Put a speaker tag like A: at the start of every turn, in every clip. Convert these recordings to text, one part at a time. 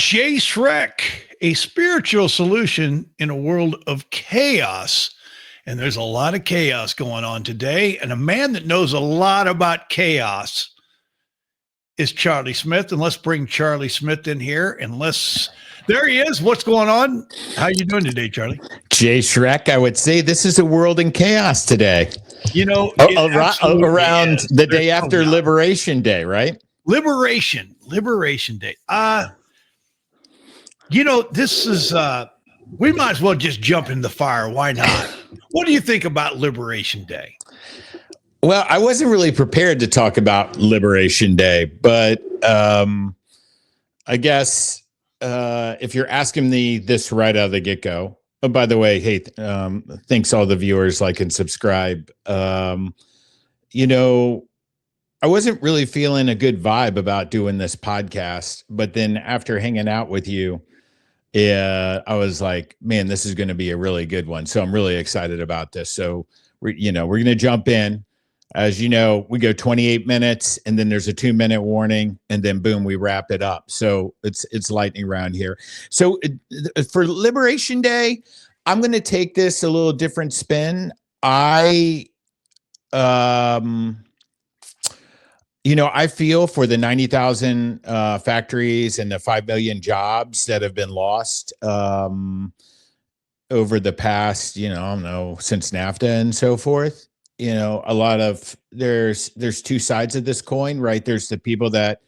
A: Jay Shrek, a spiritual solution in a world of chaos. And there's a lot of chaos going on today. And a man that knows a lot about chaos is Charlie Smith. And let's bring Charlie Smith in here. There he is. What's going on? How you doing today, Charlie?
B: Jay Shrek, I would say this is a world in chaos today.
A: You know,
B: around the day after Liberation Day, right?
A: Liberation Day. This is, we might as well just jump in the fire. Why not? What do you think about Liberation Day?
B: Well, I wasn't really prepared to talk about Liberation Day, but I guess if you're asking me this right out of the get-go, oh, by the way, hey, thanks all the viewers, like and subscribe. I wasn't really feeling a good vibe about doing this podcast, but then after hanging out with you, I was like, man, this is going to be a really good one. So I'm really excited about this. So we're going to jump in. As you know, we go 28 minutes and then there's a 2-minute warning and then boom, we wrap it up. So it's lightning round here. So for Liberation Day, I'm going to take this a little different spin. I feel for the 90,000 factories and the 5 million jobs that have been lost over the past, since NAFTA and so forth. A lot of there's two sides of this coin, right? There's the people that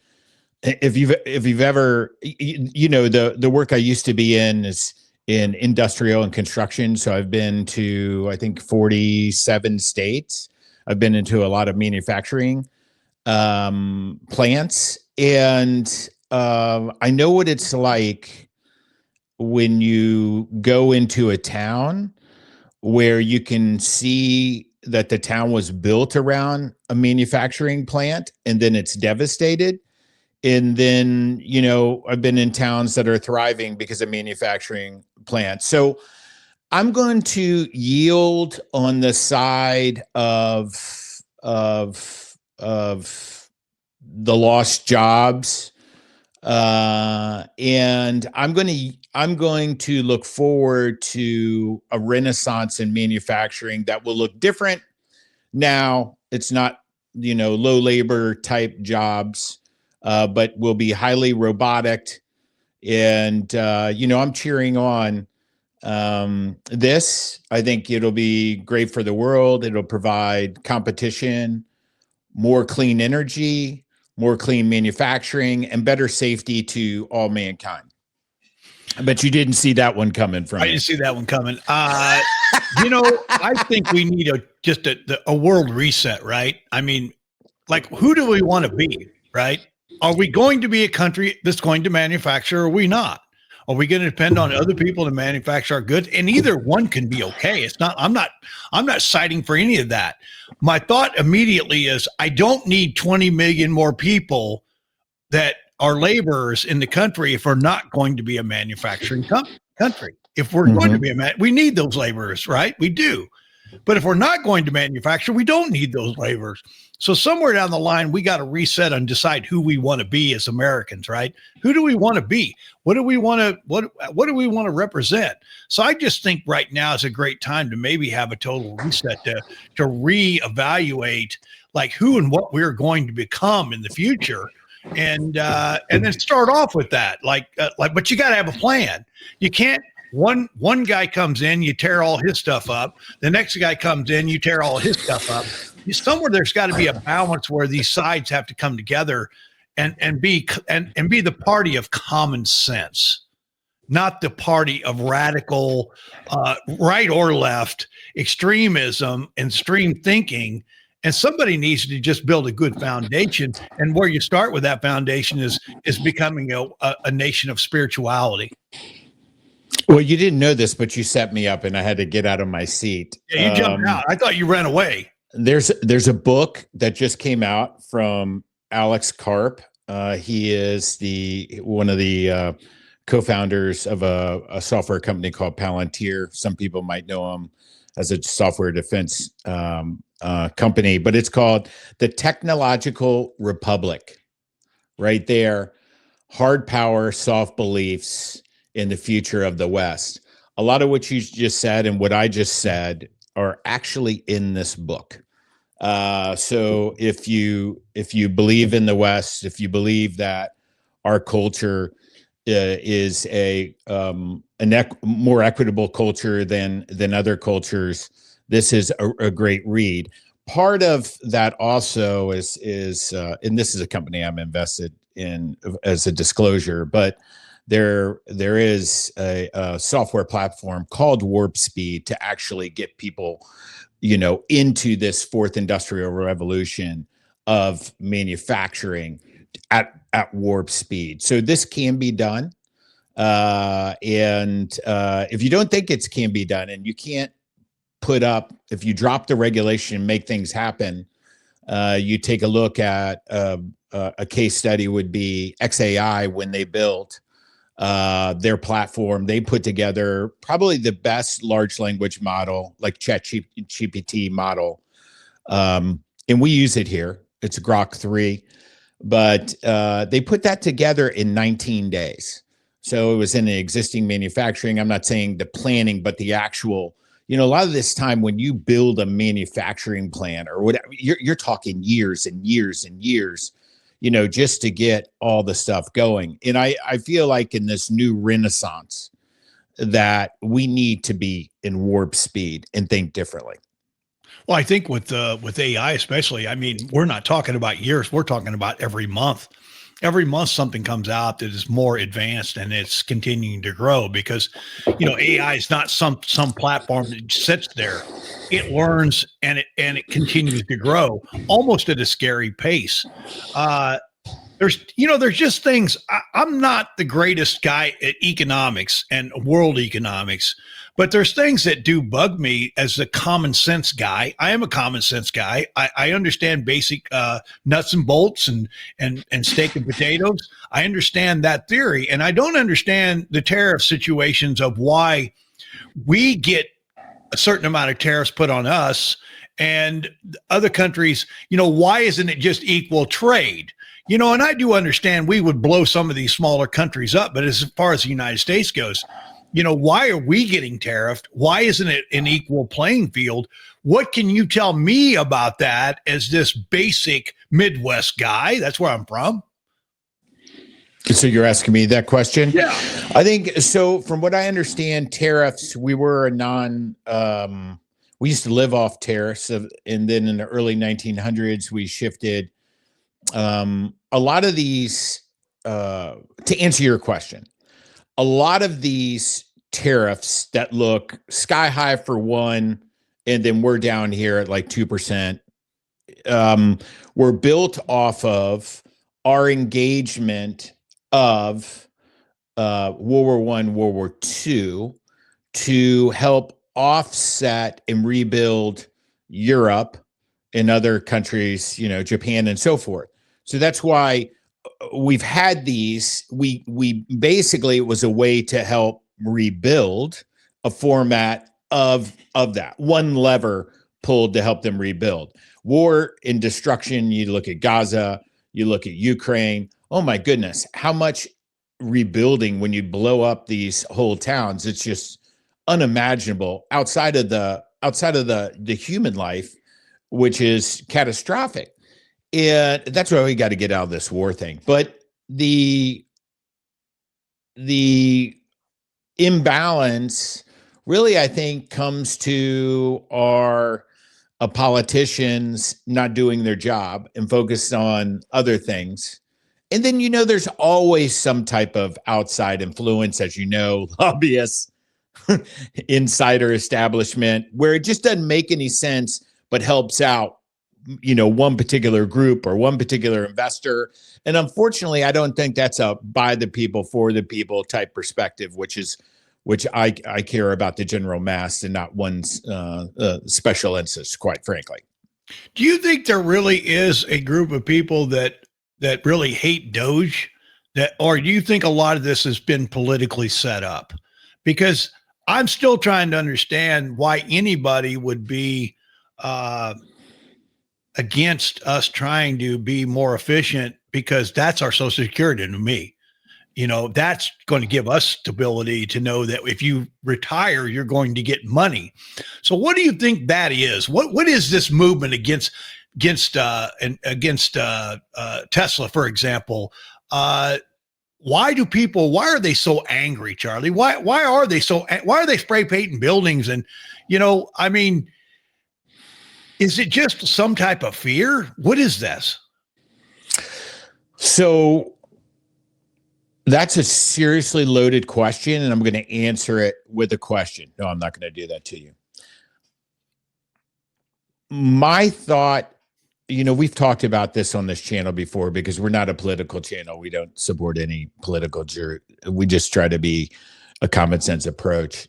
B: if you've ever, the work I used to be in is in industrial and construction. So I've been to, I think, 47 states. I've been into a lot of manufacturing plants, and I know what it's like when you go into a town where you can see that the town was built around a manufacturing plant and then it's devastated. And then, I've been in towns that are thriving because of manufacturing plants. So I'm going to yield on the side of the lost jobs, and I'm going to look forward to a renaissance in manufacturing that will look different. Now it's not low labor type jobs, but will be highly robotic, and I'm cheering on this. I think it'll be great for the world. It'll provide competition, more clean energy, more clean manufacturing, and better safety to all mankind. But you didn't see that one coming from me.
A: I didn't see that one coming. I think we need a world reset, right? I mean, like, who do we want to be, right? Are we going to be a country that's going to manufacture, or are we not? Are we going to depend on other people to manufacture our goods? And either one can be okay. I'm not citing for any of that. My thought immediately is I don't need 20 million more people that are laborers in the country if we're not going to be a manufacturing country. If we're going to be we need those laborers, right? We do. But if we're not going to manufacture, we don't need those laborers. So somewhere down the line, we got to reset and decide who we want to be as Americans, right? Who do we want to be? What do we want to what do we want to represent? So I just think right now is a great time to maybe have a total reset to reevaluate like who and what we're going to become in the future, and then start off with that. But you got to have a plan. You can't. One guy comes in, you tear all his stuff up. The next guy comes in, you tear all his stuff up. Somewhere there's got to be a balance where these sides have to come together and be the party of common sense, not the party of radical right or left extremism and extreme thinking. And somebody needs to just build a good foundation. And where you start with that foundation is becoming a nation of spirituality.
B: Well, you didn't know this, but you set me up and I had to get out of my seat.
A: Yeah, you jumped out. I thought you ran away.
B: There's a book that just came out from Alex Karp. He is one of the co-founders of a software company called Palantir. Some people might know him as a software defense company, but it's called The Technological Republic. Right there. hard power, soft beliefs in the future of the West. A lot of what you just said and what I just said are actually in this book. So if you believe in the West, if you believe that our culture is a more equitable culture than other cultures, this is a great read. Part of that also is and this is a company I'm invested in as a disclosure, but there is a software platform called Warp Speed to actually get people, into this fourth industrial revolution of manufacturing at warp speed. So this can be done. And if you don't think it can be done, and you can't put up, if you drop the regulation and make things happen, you take a look at a case study would be XAI. When they built their platform, they put together probably the best large language model, like ChatGPT model. And we use it here. It's Grok 3, but they put that together in 19 days. So it was in an existing manufacturing. I'm not saying the planning, but the actual, a lot of this time when you build a manufacturing plant or whatever, you're talking years and years and years, just to get all the stuff going. And I feel like in this new renaissance that we need to be in warp speed and think differently.
A: Well, I think with AI especially, I mean, we're not talking about years. We're talking about every month. Every month something comes out that is more advanced, and it's continuing to grow because, AI is not some platform that sits there. It learns and it continues to grow almost at a scary pace. There's just things. I'm not the greatest guy at economics and world economics, but there's things that do bug me as a common sense guy. I am a common sense guy. I understand basic nuts and bolts and steak and potatoes. I understand that theory, and I don't understand the tariff situations of why we get a certain amount of tariffs put on us and other countries. Why isn't it just equal trade? And I do understand we would blow some of these smaller countries up, but as far as the United States goes, why are we getting tariffed? Why isn't it an equal playing field? What can you tell me about that as this basic Midwest guy? That's where I'm from.
B: So you're asking me that question?
A: Yeah.
B: I think so. From what I understand, tariffs, we were we used to live off tariffs. And then in the early 1900s, we shifted. A lot of these, to answer your question, a lot of these tariffs that look sky high for one, and then we're down here at like 2%, were built off of our engagement of World War I, World War II to help offset and rebuild Europe and other countries, Japan and so forth. So that's why we've had these. We basically, it was a way to help rebuild a format of that one lever pulled to help them rebuild. War and destruction. You look at Gaza, you look at Ukraine. Oh my goodness, how much rebuilding when you blow up these whole towns? It's just unimaginable outside of the human life, which is catastrophic. And that's why we got to get out of this war thing. But the imbalance really, I think, comes to our politicians not doing their job and focused on other things. And then, there's always some type of outside influence, as lobbyists, insider establishment, where it just doesn't make any sense, but helps out one particular group or one particular investor. And unfortunately, I don't think that's a by the people, for the people type perspective, which I care about the general mass and not one special instance, quite frankly.
A: Do you think there really is a group of people that really hate Doge, or do you think a lot of this has been politically set up? Because I'm still trying to understand why anybody would be against us trying to be more efficient, because that's our Social Security to me. that's going to give us stability to know that if you retire, you're going to get money. So what do you think that is? What is this movement against Tesla, for example? Why are they so angry, Charlie? Why are they spray painting buildings? And, I mean, is it just some type of fear? What is this?
B: So that's a seriously loaded question, and I'm going to answer it with a question. No, I'm not going to do that to you. My thought, we've talked about this on this channel before because we're not a political channel. We don't support any political we just try to be a common sense approach.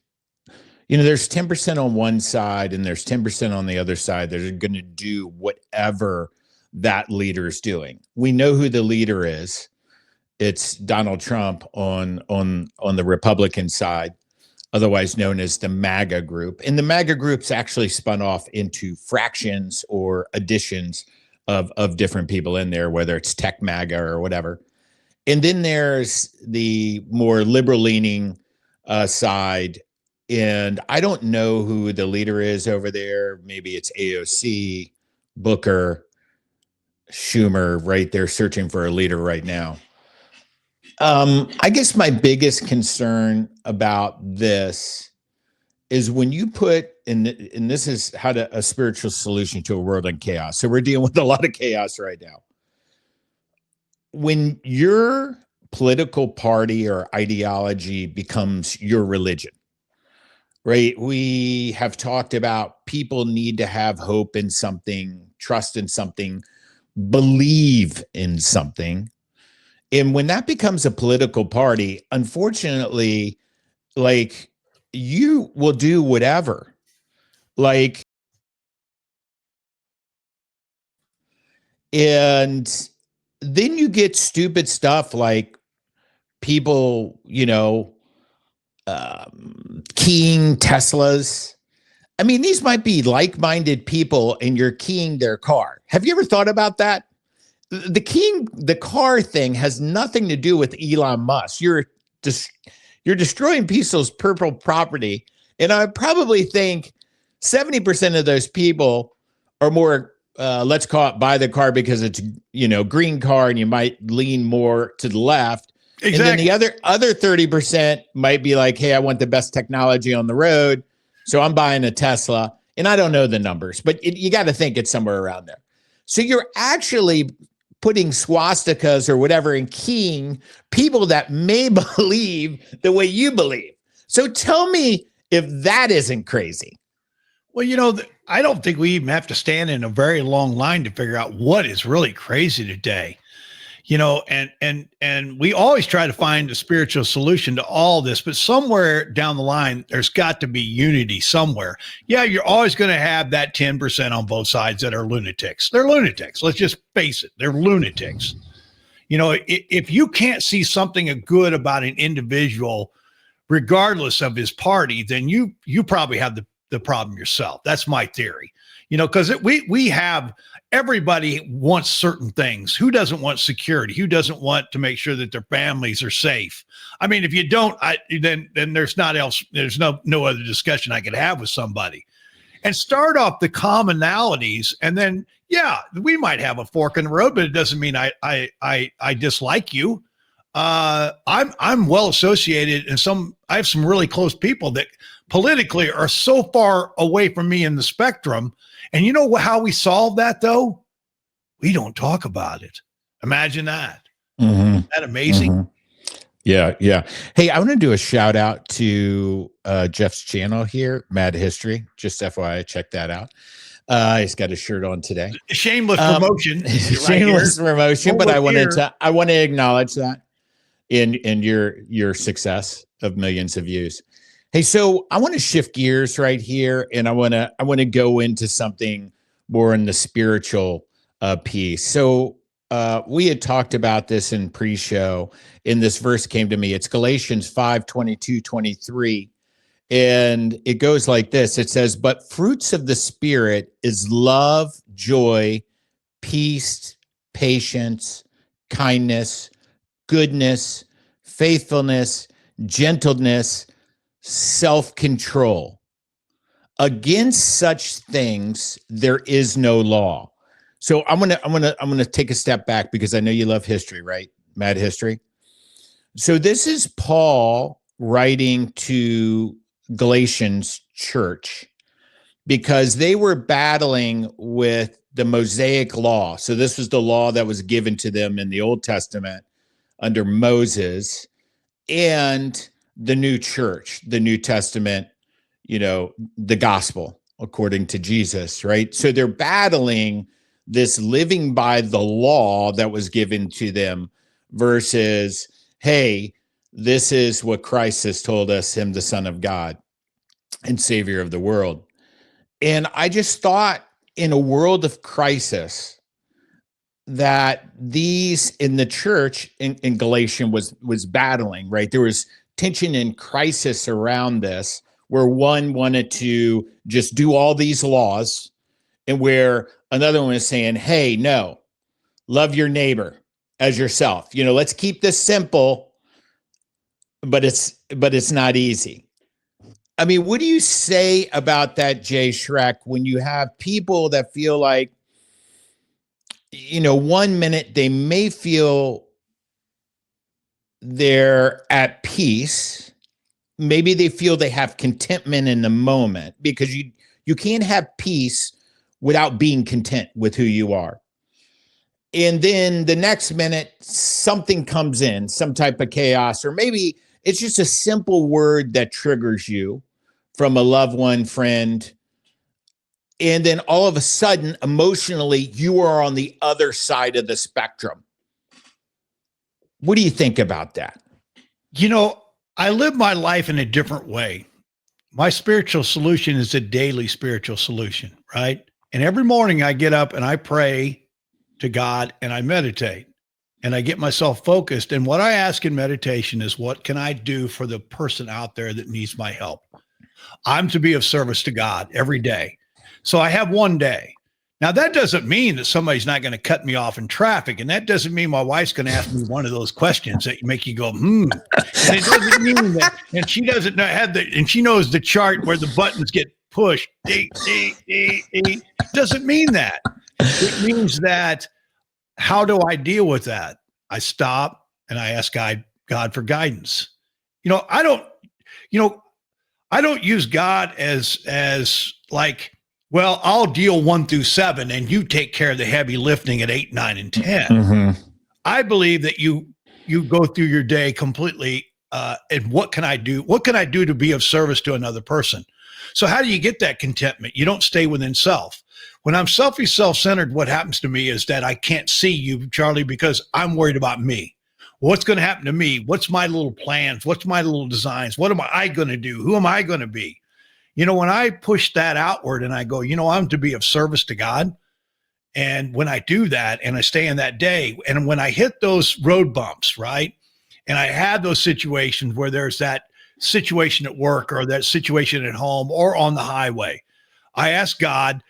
B: There's 10% on one side and there's 10% on the other side that are going to do whatever that leader is doing. We know who the leader is. It's Donald Trump on the Republican side, otherwise known as the MAGA group. And the MAGA group's actually spun off into fractions or additions of different people in there, whether it's tech MAGA or whatever. And then there's the more liberal-leaning side. And I don't know who the leader is over there. Maybe it's AOC, Booker, Schumer, right? They're searching for a leader right now. I guess my biggest concern about this is when you put and this is a spiritual solution to a world in chaos. So we're dealing with a lot of chaos right now. When your political party or ideology becomes your religion, right? We have talked about people need to have hope in something, trust in something, believe in something. And when that becomes a political party, unfortunately, like, you will do whatever. Like, and then you get stupid stuff like people, keying Teslas. I mean, these might be like-minded people and you're keying their car. Have you ever thought about that? The car thing has nothing to do with Elon Musk. You're destroying people's personal property. And I probably think 70% of those people are more, let's call it buy the car because it's, green car and you might lean more to the left. Exactly. And then the other 30% might be like, hey, I want the best technology on the road, so I'm buying a Tesla. And I don't know the numbers, but you got to think it's somewhere around there. So you're actually putting swastikas or whatever and keying people that may believe the way you believe. So tell me if that isn't crazy.
A: Well, I don't think we even have to stand in a very long line to figure out what is really crazy today. And we always try to find a spiritual solution to all this, but somewhere down the line, there's got to be unity somewhere. Yeah, you're always going to have that 10% on both sides that are lunatics. They're lunatics. Let's just face it. They're lunatics. If you can't see something good about an individual, regardless of his party, then you probably have the problem yourself. That's my theory. Because we have, everybody wants certain things. Who doesn't want security? Who doesn't want to make sure that their families are safe? I mean, if you don't, then there's no other discussion I could have with somebody. And start off the commonalities, and then we might have a fork in the road, but it doesn't mean I dislike you. I'm well associated, and I have some really close people that politically are so far away from me in the spectrum. And you know how we solve that, though? We don't talk about it. Imagine that. Mm-hmm. Isn't that amazing?
B: Mm-hmm. Yeah. Hey, I want to do a shout out to Jeff's channel here, Mad History. Just FYI, check that out. He's got a shirt on today.
A: Shameless promotion.
B: Shameless promotion, but I want to acknowledge that in your success of millions of views. Hey, so I want to shift gears right here, and I want to go into something more in the spiritual piece. So we had talked about this in pre-show, and this verse came to me. It's Galatians 5:22-23, and it goes like this. It says, "But fruits of the Spirit is love, joy, peace, patience, kindness, goodness, faithfulness, gentleness, self-control. Against such things there is no law. So I'm gonna take a step back because I know you love history, right? Mad history. So this is Paul writing to Galatians church because they were battling with the Mosaic law. So this was the law that was given to them in the Old Testament under Moses, and the new church, the New Testament, the gospel according to Jesus, right? So they're battling this living by the law that was given to them versus, hey, this is what Christ has told us, him, the Son of God and Savior of the world. And I just thought, in a world of crisis, that these in the church in Galatian was battling, right? There was tension and crisis around this, where one wanted to just do all these laws, and where another one is saying, hey, no, love your neighbor as yourself. Let's keep this simple, but it's not easy. I mean, what do you say about that, Jay Shrek, when you have people that feel like, 1 minute they may feel they're at peace, maybe they feel they have contentment in the moment, because you can't have peace without being content with who you are. And then the next minute, something comes in, some type of chaos, or maybe it's just a simple word that triggers you from a loved one, friend. And then all of a sudden, emotionally, you are on the other side of the spectrum. What do you think about that?
A: I live my life in a different way. My spiritual solution is a daily spiritual solution, right? And every morning I get up and I pray to God and I meditate and I get myself focused. And what I ask in meditation is, what can I do for the person out there that needs my help? I'm to be of service to God every day. So I have one day. Now, that doesn't mean that somebody's not going to cut me off in traffic. And that doesn't mean my wife's going to ask me one of those questions that make you go, And it doesn't mean that, and she doesn't have and she knows the chart where the buttons get pushed. Doesn't mean that. It means that, how do I deal with that? I stop and I ask God for guidance. I don't use God as like, well, I'll deal 1 through 7 and you take care of the heavy lifting at 8, 9, and 10. Mm-hmm. I believe that you go through your day completely. And what can I do? What can I do to be of service to another person? So how do you get that contentment? You don't stay within self. When I'm self-centered, what happens to me is that I can't see you, Charlie, because I'm worried about me. What's going to happen to me? What's my little plans? What's my little designs? What am I going to do? Who am I going to be? When I push that outward and I go, I'm to be of service to God. And when I do that and I stay in that day, and when I hit those road bumps, right? And I have those situations where there's that situation at work or that situation at home or on the highway, I ask God,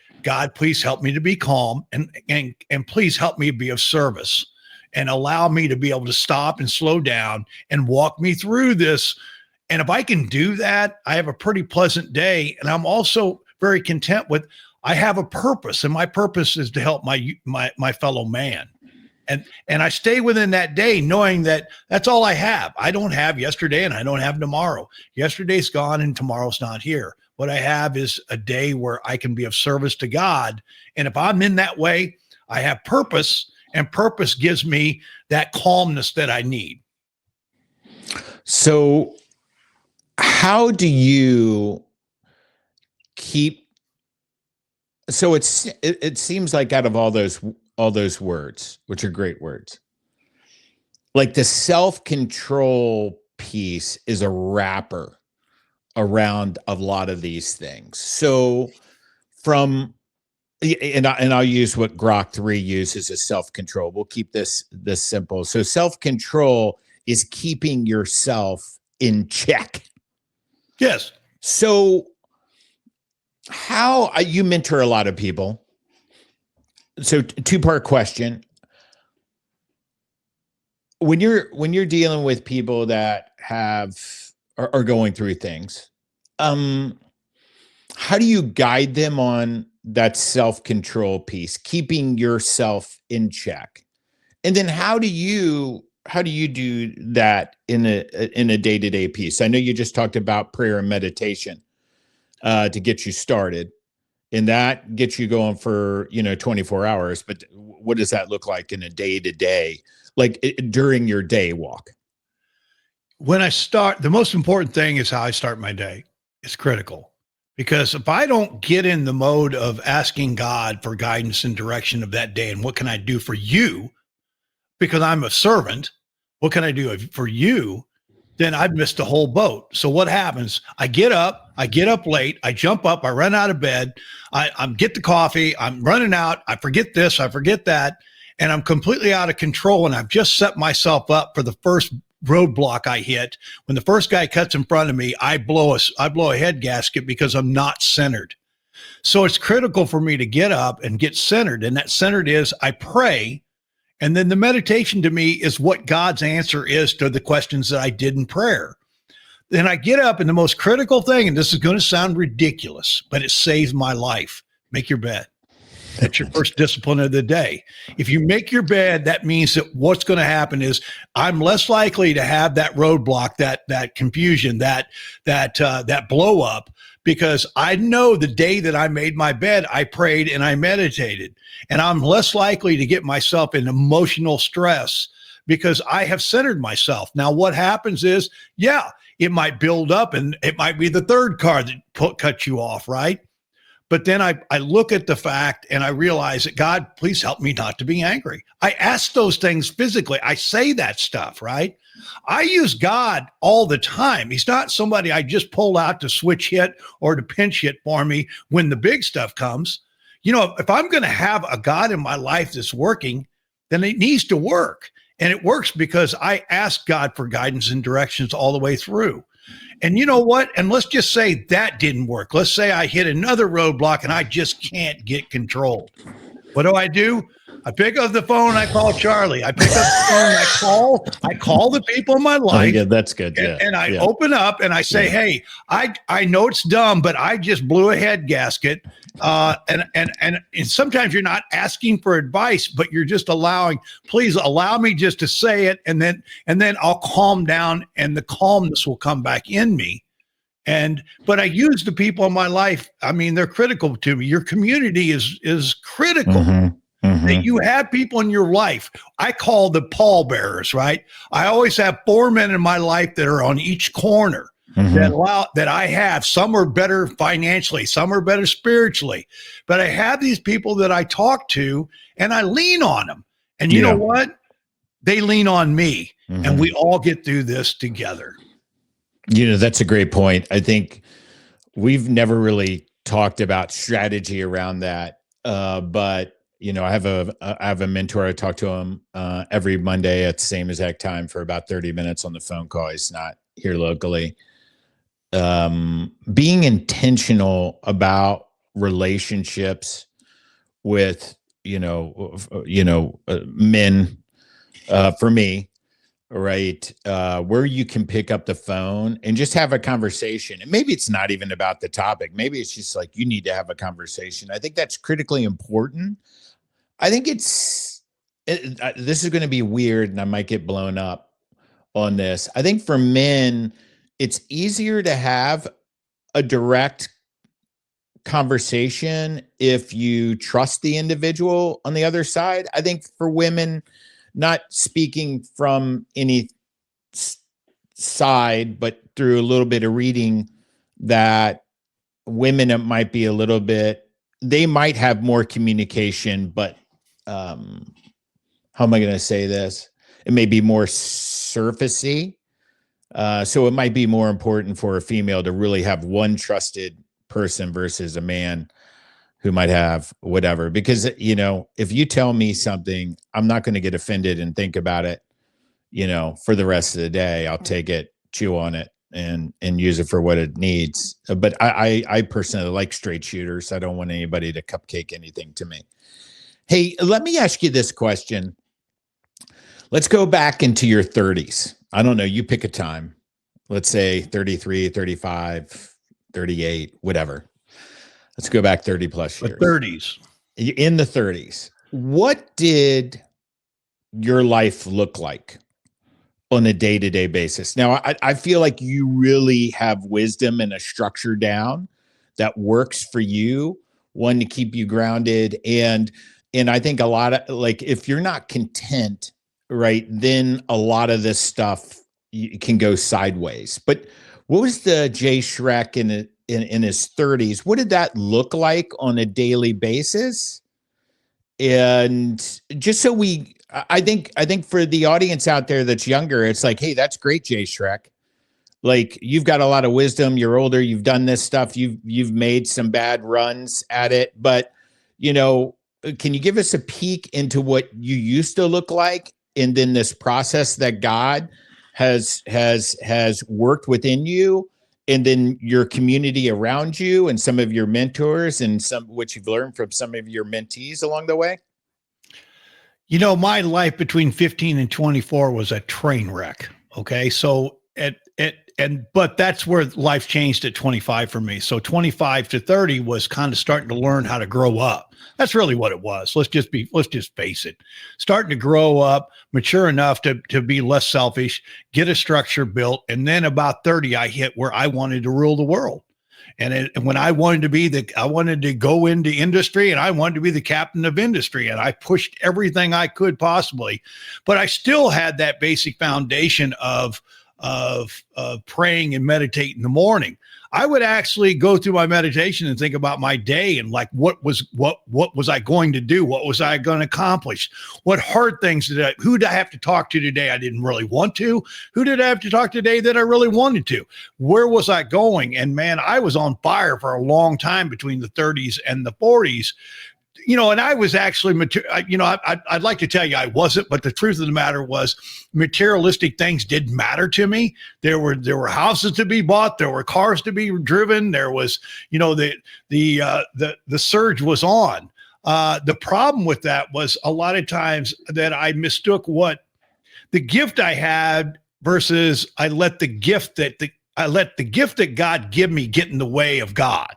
A: please help me to be calm and please help me be of service and allow me to be able to stop and slow down and walk me through this. And if I can do that, I have a pretty pleasant day. And I'm also very content with, I have a purpose, and my purpose is to help my fellow man. And I stay within that day knowing that that's all I have. I don't have yesterday and I don't have tomorrow. Yesterday's gone and tomorrow's not here. What I have is a day where I can be of service to God. And if I'm in that way, I have purpose, and purpose gives me that calmness that I need.
B: So how do you keep, so it seems like out of all those words, which are great words, like the self-control piece is a wrapper around a lot of these things. So and I'll use what Grok 3 uses as self-control. We'll keep this simple. So self-control is keeping yourself in check.
A: Yes.
B: So how you mentor a lot of people. So two-part question. when you're dealing with people that are going through things, how do you guide them on that self-control piece, keeping yourself in check? And then how do you do that in a day-to-day piece? I know you just talked about prayer and meditation to get you started, and that gets you going for 24 hours. But what does that look like in a day-to-day, like during your day walk?
A: When I start, the most important thing is how I start my day. It's critical because if I don't get in the mode of asking God for guidance and direction of that day and what can I do for you, because I'm a servant, what can I do for you? Then I've missed the whole boat. So what happens? I get up late, I jump up, I run out of bed, I'm get the coffee, I'm running out, I forget this, I forget that, and I'm completely out of control. And I've just set myself up for the first roadblock I hit. When the first guy cuts in front of me, I blow a head gasket because I'm not centered. So it's critical for me to get up and get centered. And that centered is I pray. And then the meditation to me is what God's answer is to the questions that I did in prayer. Then I get up, and the most critical thing, and this is going to sound ridiculous, but it saves my life. Make your bed. That's your first discipline of the day. If you make your bed, that means that what's going to happen is I'm less likely to have that roadblock, that confusion, that blow up, because I know the day that I made my bed, I prayed and I meditated, and I'm less likely to get myself in emotional stress because I have centered myself. Now, what happens is, yeah, it might build up and it might be the third card that cuts you off, right? But then I look at the fact and I realize that, God, please help me not to be angry. I ask those things physically. I say that stuff, right? I use God all the time. He's not somebody I just pull out to switch hit or to pinch hit for me when the big stuff comes. If I'm going to have a God in my life that's working, then it needs to work. And it works because I ask God for guidance and directions all the way through. And you know what? And let's just say that didn't work. Let's say I hit another roadblock and I just can't get control. What do? I pick up the phone. I call Charlie. I pick up the phone. I call the people in my life.
B: Yeah, that's good. Yeah.
A: And I open up and I say, hey, I know it's dumb, but I just blew a head gasket. And sometimes you're not asking for advice, but you're just please allow me just to say it. And then I'll calm down and the calmness will come back in me. But I use the people in my life. I mean, they're critical to me. Your community is critical. Mm-hmm. Mm-hmm. That you have people in your life. I call the pallbearers, right? I always have 4 men in my life that are on each corner. Mm-hmm. that I have. Some are better financially, some are better spiritually, but I have these people that I talk to and I lean on them. And you know what? They lean on me, mm-hmm. and we all get through this together.
B: That's a great point. I think we've never really talked about strategy around that. But I have a mentor. I talk to him every Monday at the same exact time for about 30 minutes on the phone call. He's not here locally. Being intentional about relationships with, men, for me, right. Where you can pick up the phone and just have a conversation. And maybe it's not even about the topic. Maybe it's just like, you need to have a conversation. I think that's critically important. I think this is going to be weird and I might get blown up on this. I think for men, it's easier to have a direct conversation if you trust the individual on the other side. I think for women, not speaking from any side, but through a little bit of reading, that women, it might be a little bit, they might have more communication, but how am I going to say this? It may be more surfacey. So it might be more important for a female to really have one trusted person versus a man who might have whatever. Because, if you tell me something, I'm not going to get offended and think about it, for the rest of the day. I'll take it, chew on it, and use it for what it needs. But I personally like straight shooters. I don't want anybody to cupcake anything to me. Hey, let me ask you this question. Let's go back into your 30s. I don't know. You pick a time. Let's say 33, 35, 38, whatever. Let's go back 30 plus
A: The
B: years.
A: 30s.
B: In the 30s, what did your life look like on a day-to-day basis? Now, I feel like you really have wisdom and a structure down that works for you, one to keep you grounded. And I think a lot of, like, if you're not content, right, then a lot of this stuff can go sideways. But what was the Jay Shrek in his 30s? What did that look like on a daily basis? And just so I think for the audience out there that's younger, it's like, hey, that's great, Jay Shrek. Like, you've got a lot of wisdom. You're older. You've done this stuff. You've made some bad runs at it. But, can you give us a peek into what you used to look like, and then this process that God has worked within you, and then your community around you, and some of your mentors, and some what you've learned from some of your mentees along the way?
A: My life between 15 and 24 was a train wreck. Okay. So but that's where life changed at 25 for me. So 25 to 30 was kind of starting to learn how to grow up. That's really what it was. Let's just face it. Starting to grow up, mature enough to be less selfish, get a structure built. And then about 30, I hit where I wanted to rule the world. And when I wanted to go into industry, and I wanted to be the captain of industry, and I pushed everything I could possibly, but I still had that basic foundation of praying and meditate in the morning. I would actually go through my meditation and think about my day, and like, what was I going to do? What was I going to accomplish? What hard things who did I have to talk to today? I didn't really want to. Who did I have to talk to today that I really wanted to? Where was I going? And man, I was on fire for a long time between the 30s and the 40s. And I was actually, I'd like to tell you I wasn't, but the truth of the matter was materialistic things didn't matter to me. There were houses to be bought. There were cars to be driven. There was, the surge was on. The problem with that was a lot of times that I mistook what the gift I had versus I let the gift that God give me get in the way of God.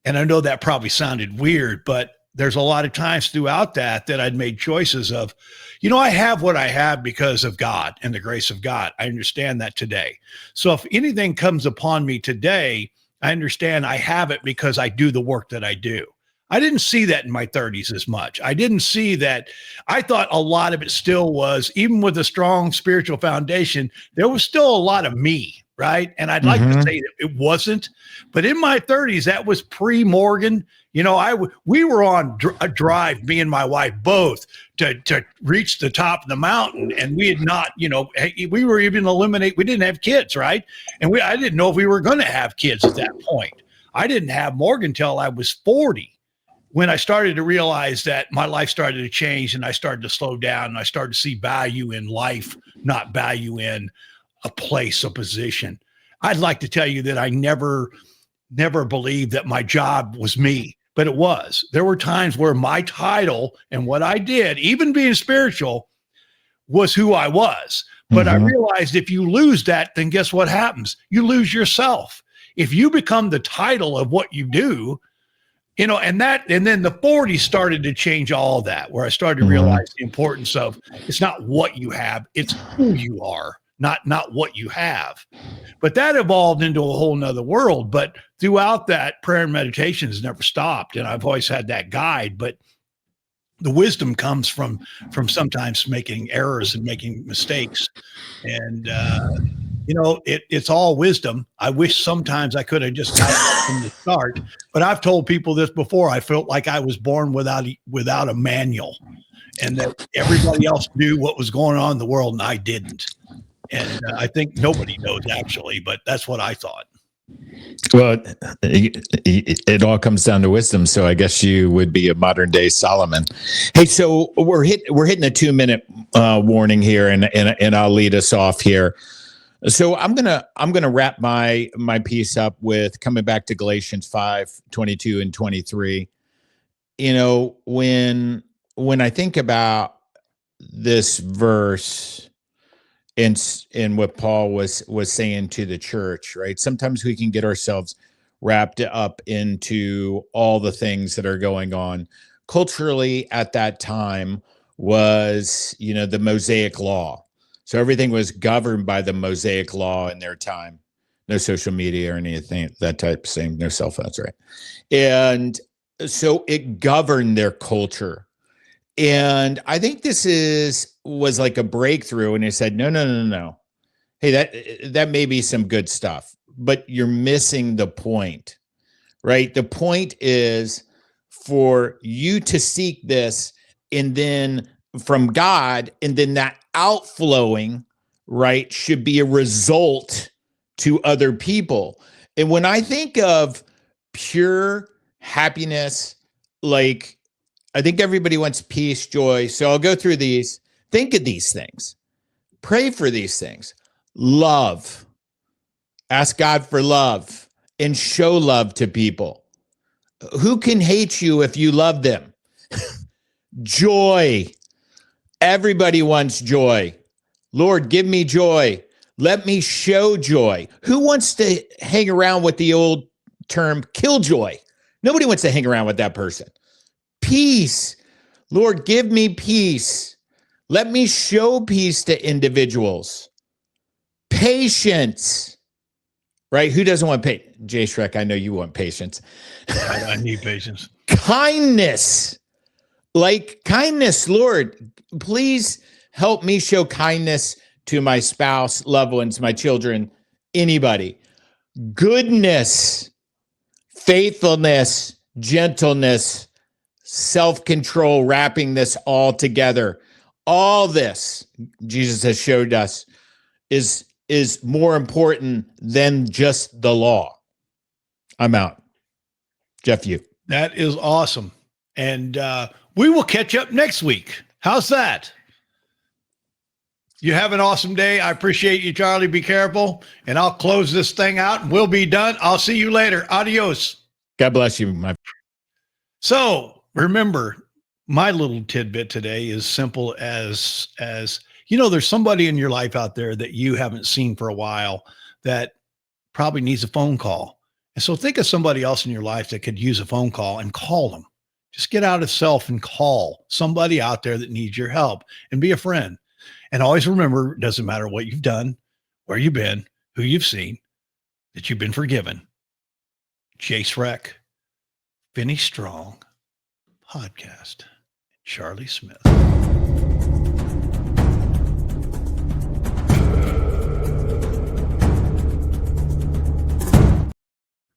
A: And I know that probably sounded weird, but there's a lot of times throughout that I'd made choices of, I have what I have because of God and the grace of God. I understand that today. So if anything comes upon me today, I understand I have it because I do the work that I do. I didn't see that in my 30s as much. I didn't see that. I thought a lot of it still was, even with a strong spiritual foundation, there was still a lot of me. Right. And I'd like to say that it wasn't, but in my 30s, that was pre-Morgan. We were on a drive, me and my wife both, to reach the top of the mountain. And we had not, we were even we didn't have kids. Right. And I didn't know if we were going to have kids at that point. I didn't have Morgan till I was 40. When I started to realize that my life started to change, and I started to slow down, and I started to see value in life, not value in a place, a position. I'd like to tell you that I never believed that my job was me, but it was. There were times where my title and what I did, even being spiritual, was who I was. But I realized if you lose that, then guess what happens? You lose yourself. If you become the title of what you do, and then the 40s started to change all that, where I started to realize the importance of, it's not what you have, it's who you are. Not what you have. But that evolved into a whole nother world. But throughout that, prayer and meditation has never stopped. And I've always had that guide. But the wisdom comes from sometimes making errors and making mistakes. And, it's all wisdom. I wish sometimes I could have just got it from the start. But I've told people this before. I felt like I was born without a manual, and that everybody else knew what was going on in the world, and I didn't. And I think nobody knows, actually, but that's what I thought.
B: Well, it all comes down to wisdom. So I guess you would be a modern day Solomon. Hey, so we're hitting a 2-minute warning here, and I'll lead us off here. So I'm gonna wrap my piece up with coming back to Galatians 5:22 and 23. When I think about this verse in what Paul was saying to the church, right? Sometimes we can get ourselves wrapped up into all the things that are going on culturally at that time. Was, the Mosaic law. So everything was governed by the Mosaic law in their time. No social media or anything, that type of thing, no cell phones, right? And so it governed their culture. And I think this was like a breakthrough, and it said, no. Hey, that may be some good stuff, but you're missing the point, right? The point is for you to seek this, and then from God, and then that outflowing, right, should be a result to other people. And when I think of pure happiness, like, I think everybody wants peace, joy. So I'll go through these. Think of these things. Pray for these things. Love. Ask God for love and show love to people. Who can hate you if you love them? Joy. Everybody wants joy. Lord, give me joy. Let me show joy. Who wants to hang around with the old term killjoy? Nobody wants to hang around with that person. Peace. Lord, give me peace. Let me show peace to individuals. Patience. Right? Who doesn't want patience? Jay Shrek, I know you want patience.
A: I need patience.
B: Kindness. Like kindness, Lord, please help me show kindness to my spouse, loved ones, my children, anybody. Goodness, faithfulness, gentleness, self-control, wrapping this all together. All this, Jesus has showed us, is more important than just the law. I'm out. Jeff, you.
A: That is awesome. And we will catch up next week. How's that? You have an awesome day. I appreciate you, Charlie. Be careful. And I'll close this thing out and we'll be done. I'll see you later. Adios.
B: God bless you, my.
A: So remember, my little tidbit today is simple as there's somebody in your life out there that you haven't seen for a while that probably needs a phone call. And so think of somebody else in your life that could use a phone call and call them. Just get out of self and call somebody out there that needs your help and be a friend. And always remember, it doesn't matter what you've done, where you've been, who you've seen, that you've been forgiven. Jace Reck, Finney Strong, Podcast, Charlie Smith.